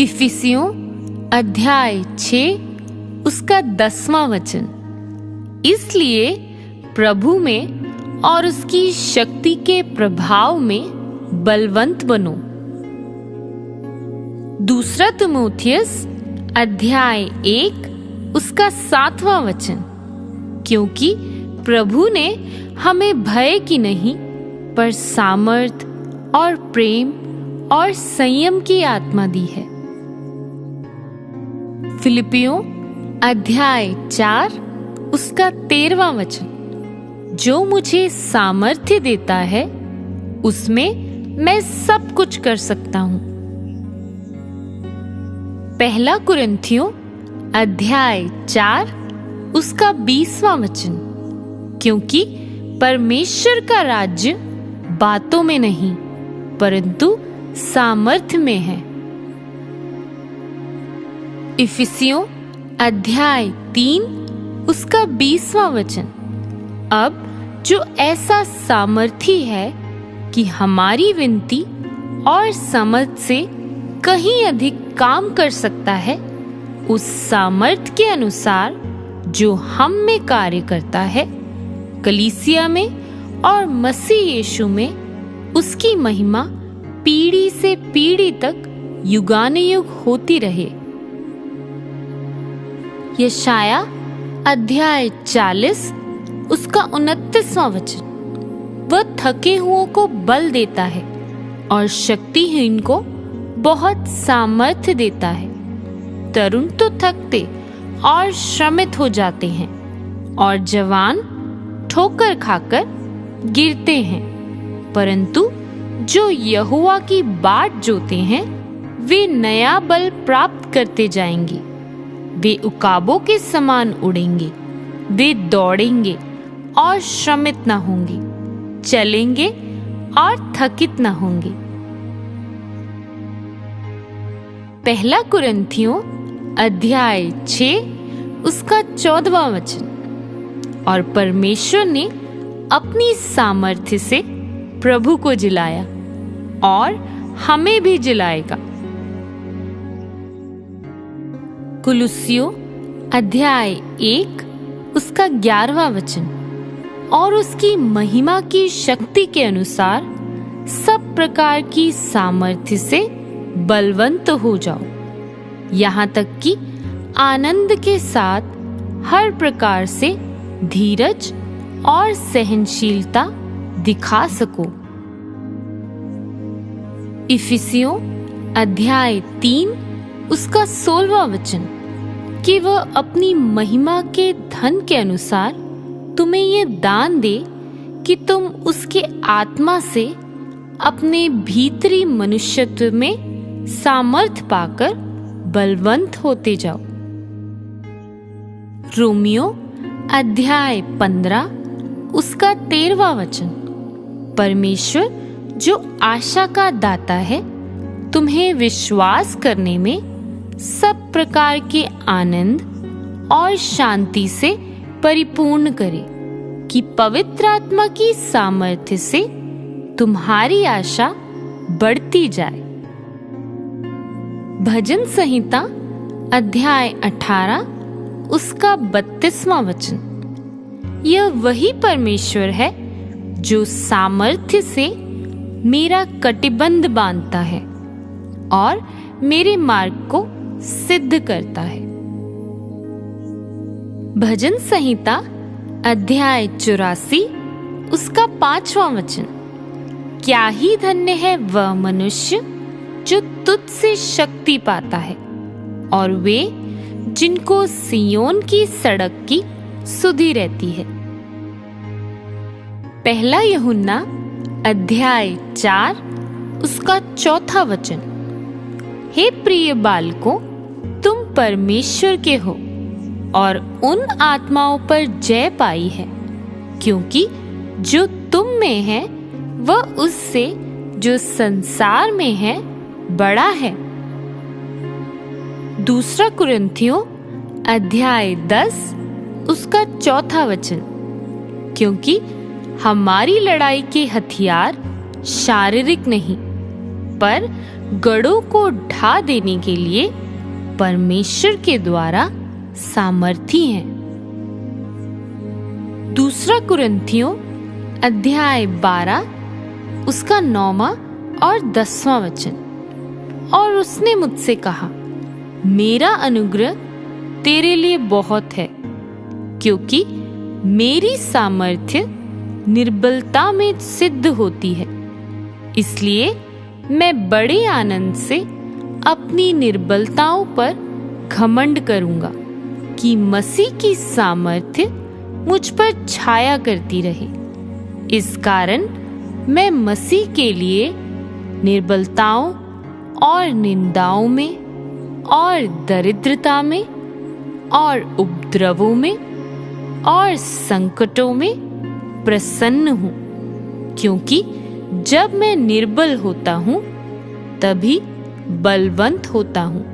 इफिसियों अध्याय 6 उसका 10वां वचन। इसलिए प्रभु में और उसकी शक्ति के प्रभाव में बलवंत बनो। दूसरा तिमोथियस अध्याय 1 उसका 7वां वचन। क्योंकि प्रभु ने हमें भय की नहीं पर सामर्थ और प्रेम और संयम की आत्मा दी है। फिलिपियों अध्याय 4 उसका 13वां वचन। जो मुझे सामर्थ्य देता है उसमें मैं सब कुछ कर सकता हूं। पहला कुरिन्थियों अध्याय 4 उसका 20वां वचन। क्योंकि परमेश्वर का राज्य बातों में नहीं परंतु सामर्थ्य में है। इफिसियों अध्याय 3 उसका 20वां वचन। अब जो ऐसा सामर्थी है कि हमारी विनती और समझ से कहीं अधिक काम कर सकता है, उस सामर्थ्य के अनुसार जो हम में कार्य करता है, कलीसिया में और मसीह यीशु में उसकी महिमा पीढ़ी से पीढ़ी तक युगानुयुग होती रहे। यशाया अध्याय 40 उसका 29वां वचन। वह थके हुओं को बल देता है और शक्तिहीन को बहुत सामर्थ्य देता है। तरुण तो थकते और श्रमित हो जाते हैं और जवान ठोकर खाकर गिरते हैं, परंतु जो यहोवा की बाट जोते हैं वे नया बल प्राप्त करते जाएंगे। वे उकाबों के समान उड़ेंगे, वे दौड़ेंगे और श्रमित न होंगे, चलेंगे और थकित न होंगे। पहला कुरिन्थियों अध्याय 6 उसका 14वां वचन। और परमेश्वर ने अपनी सामर्थ्य से प्रभु को जिलाया और हमें भी जिलाएगा। कुलुस्सियों अध्याय 1 उसका 11वां वचन। और उसकी महिमा की शक्ति के अनुसार सब प्रकार की सामर्थ्य से बलवंत हो जाओ, यहाँ तक कि आनंद के साथ हर प्रकार से धीरज और सहनशीलता दिखा सको। इफिसियों अध्याय 3 उसका 16वां वचन। कि वह अपनी महिमा के धन के अनुसार तुम्हें ये दान दे कि तुम उसके आत्मा से अपने भीतरी मनुष्यत्व में सामर्थ पाकर बलवंत होते जाओ। रोमियो अध्याय 15 उसका 13वां वचन। परमेश्वर जो आशा का दाता है तुम्हें विश्वास करने में सब प्रकार के आनंद और शांति से परिपूर्ण करे, कि पवित्र आत्मा की सामर्थ्य से तुम्हारी आशा बढ़ती जाए। भजन संहिता अध्याय 18 उसका 32वां वचन। यह वही परमेश्वर है जो सामर्थ्य से मेरा कटिबंध बांधता है और मेरे मार्ग को सिद्ध करता है। भजन संहिता अध्याय 84 उसका 5वां वचन। क्या ही धन्य है वह मनुष्य जो तुझ से शक्ति पाता है और वे जिनको सियोन की सड़क की सुधि रहती है। पहला यूहन्ना अध्याय 4 उसका 4वां वचन। हे प्रिय बालकों, तुम परमेश्वर के हो और उन आत्माओं पर जय पाई है, क्योंकि जो तुम में है वह उससे जो संसार में है बड़ा है। दूसरा कुरिन्थियों अध्याय 10 उसका 4वां वचन। क्योंकि हमारी लड़ाई के हथियार शारीरिक नहीं पर गढ़ों को ढा देने के लिए परमेश्वर के द्वारा सामर्थी हैं। दूसरा कुरिन्थियों अध्याय 12 उसका 9वां और 10वां वचन। और उसने मुझसे कहा, मेरा अनुग्रह तेरे लिए बहुत है, क्योंकि मेरी सामर्थ्य निर्बलता में सिद्ध होती है। इसलिए मैं बड़े आनंद से अपनी निर्बलताओं पर घमंड करूंगा, कि मसीह की सामर्थ्य मुझ पर छाया करती रहे। इस कारण मैं मसीह के लिए निर्बलताओं और निंदाओं में और दरिद्रता में और उपद्रवों में और संकटों में प्रसन्न हूँ, क्योंकि जब मैं निर्बल होता हूँ तभी बलवंत होता हूँ।